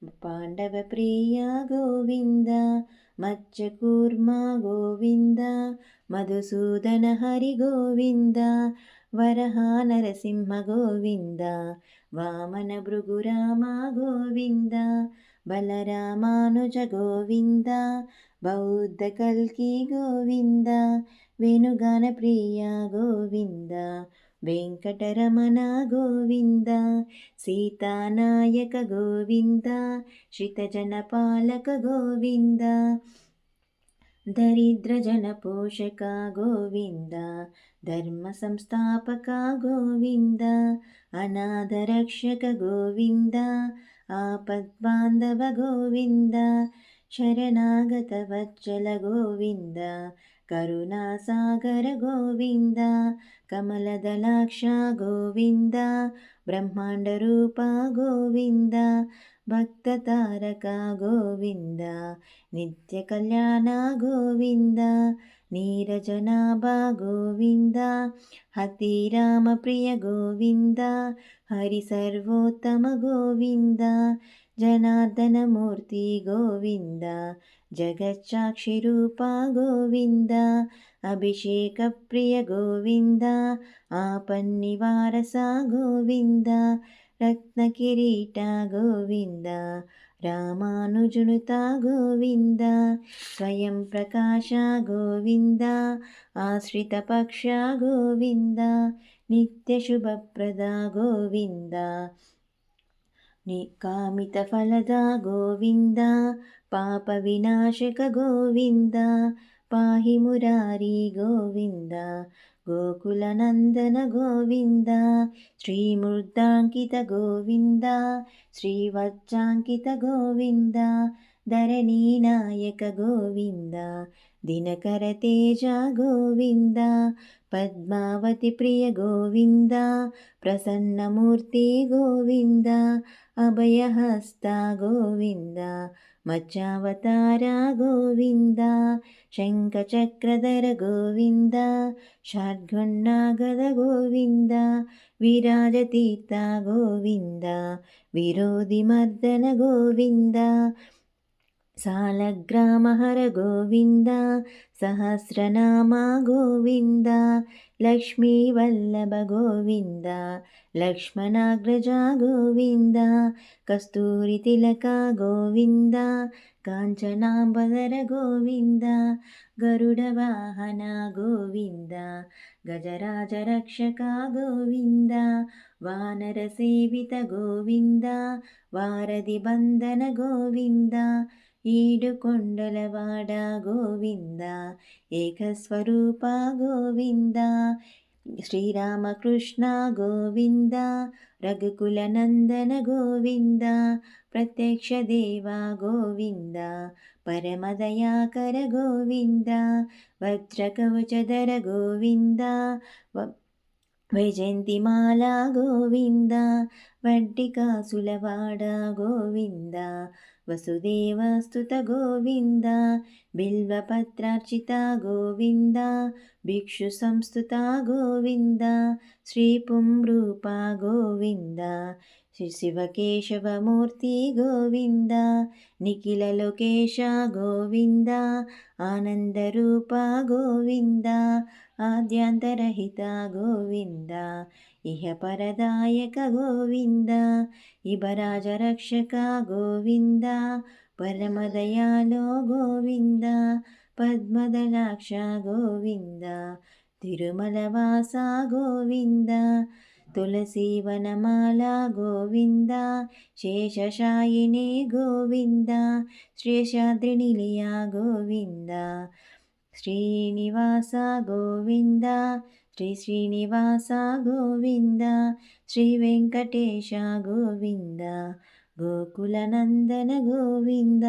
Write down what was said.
पाण्डवप्रिय गोविन्द मत्स्यकूर्मा गोविन्द मधुसूदन हरि गोविन्द वरहा नरसिंह गोविन्द वामन भृगुराम गोविन्द बलरामानुज गोविन्द बौद्धकल्की गोविन्द वेणुगानप्रिय गोविन्द वेङ्कटरमण गोविन्द सीतानायक गोविन्द श्रितजनपालक गोविन्द दरिद्रजनपोषक गोविन्द धर्मसंस्थापक गोविन्द अनाथरक्षक गोविन्द आपद्बान्धव गोविन्द शरणागतवत्सल गोविन्द करुणासागर गोविन्द कमलदलाक्ष गोविन्द ब्रह्माण्डरूप गोविन्द भक्ततारक गोविन्द नित्यकल्याण गोविन्द नीरजनाभ गोविन्द हतिरामप्रिय गोविन्द हरिसर्वोत्तम गोविन्द जनार्दनमूर्ति गोविन्द जगच्साक्षिरूप गोविन्द अभिषेकप्रिय गोविन्द आपन्निवारस गोविन्द रत्नकिरीट गोविन्द रामानुजनुत गोविन्द स्वयं प्रकाश गोविन्द आश्रितपक्ष गोविन्द नित्यशुभप्रद गोविन्द कामितफलद गोविन्द पापविनाशक गोविन्द पाहि मुरारी गोविन्द गोकुलनन्दन गोविन्द श्रीमूर्धाङ्कित गोविन्द श्रीवत्साङ्कित गोविन्द धरणीनायक गोविन्द दिनकरतेज गोविन्द पद्मावती प्रिय गोविन्द प्रसन्नमूर्ति गोविन्द अभयहस्त गोविन्द मत्स्यावतार गोविन्द शङ्खचक्रधर गोविन्द षड्गुण्णागद गोविन्द विराजतीर्थ गोविन्द विरोधिमर्दन गोविन्द सालग्रामहर गोविन्द सहस्रनाम गोविन्द लक्ष्मीवल्लभ गोविन्द लक्ष्मणाग्रज गोविन्द कस्तूरितिलक गोविन्द काञ्चनाम्बरधर गोविन्द गरुडवाहन गोविन्द गजराजरक्षक गोविन्द वानरसेवित गोविन्द वारधिबन्धन गोविन्द ఏడుకొండలవాడ గోవింద ఏకస్వరూప గోవింద శ్రీరామకృష్ణ గోవింద రఘుకులనందన గోవింద ప్రత్యక్ష దేవ గోవింద పరమదయాకర గోవింద వజ్రకవచధర గోవింద వైజయంతిమాల గోవింద వడ్డికాసులవాడ గోవింద వసుదేవస్తుత గోవింద బిల్వపత్రార్చిత గోవింద భిక్షు సంస్థుత గోవింద శ్రీపుంరూప గోవింద శివకేశవమూర్తి గోవింద నిఖిల లోకేశ గోవింద ఆనందరూప గోవింద ఆద్యాంతరహిత గోవింద ఇహపరదాయక గోవింద ఇబరాజరక్షక గోవింద పరమదయాలో గోవింద పద్మదలాక్ష గోవింద తిరుమలవాస గోవింద तुलसीवनमाला गोविन्द शेषशायिने गोविन्द श्रेषाद्रिनिलया गोविन्द श्रीनिवास गोविन्द श्रीनिवास गोविन्द श्रीवेङ्कटेश गोविन्द गोकुलनन्दन गोविन्द।